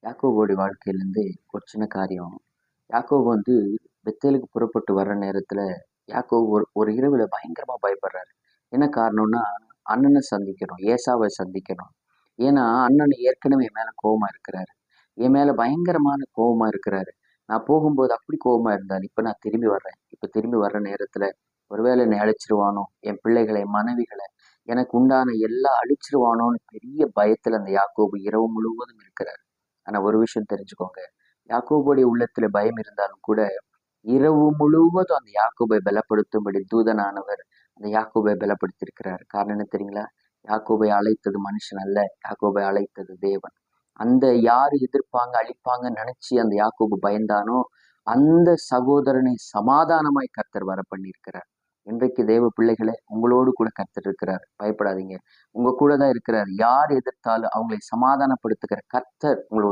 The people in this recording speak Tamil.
யாக்கோபோடைய வாழ்க்கையிலேருந்து ஒரு சின்ன காரியம். யாக்கோபு வந்து பெத்தேலுக்கு புறப்பட்டு வர்ற நேரத்துல யாக்கோபு ஒரு ஒரு இரவுல பயங்கரமா பயப்படுறாரு. என்ன காரணம்னா, அண்ணனை சந்திக்கணும், ஏசாவை சந்திக்கணும். ஏன்னா அண்ணன் ஏற்கனவே என் மேல கோவமா இருக்கிறாரு. என் மேல பயங்கரமான கோவமா இருக்கிறாரு. நான் போகும்போது அப்படி கோவமா இருந்தாரு. இப்ப நான் திரும்பி வர்றேன். இப்ப திரும்பி வர்ற நேரத்துல ஒருவேளை என்னை அழிச்சிருவானோ, என் பிள்ளைகளை, என் மனைவிகளை, எனக்கு உண்டான எல்லாம் அழிச்சிருவானோன்னு பெரிய பயத்துல அந்த யாக்கோபு இரவு முழுவதும் இருக்கிறார். ஆனா ஒரு விஷயம் தெரிஞ்சுக்கோங்க. யாக்கோபுடைய உள்ளத்துல பயம் இருந்தாலும் கூட, இரவு முழுவதும் அந்த யாக்கோபை பலப்படுத்தும்படி தூதனானவர் அந்த யாக்கோபை பலப்படுத்தியிருக்கிறார். காரணம் என்ன தெரியுங்களா? யாக்கோபை அழைத்தது மனுஷன் அல்ல, யாக்கோபை அழைத்தது தேவன். அந்த யாரு எதிர்ப்பாங்க, அழிப்பாங்கன்னு நினைச்சு அந்த யாக்கோபு பயந்தானோ, அந்த சகோதரனை சமாதானமாய் கர்த்தர் வர பண்ணியிருக்கிறார். இன்றைக்கு தேவ பிள்ளைகளே, உங்களோடு கூட கர்த்தர் இருக்கிறார். பயப்படாதீங்க. உங்க கூட தான் இருக்கிறார். யார் எதிர்த்தாலும் அவங்களை சமாதானப்படுத்துகிற கர்த்தர் உங்களோட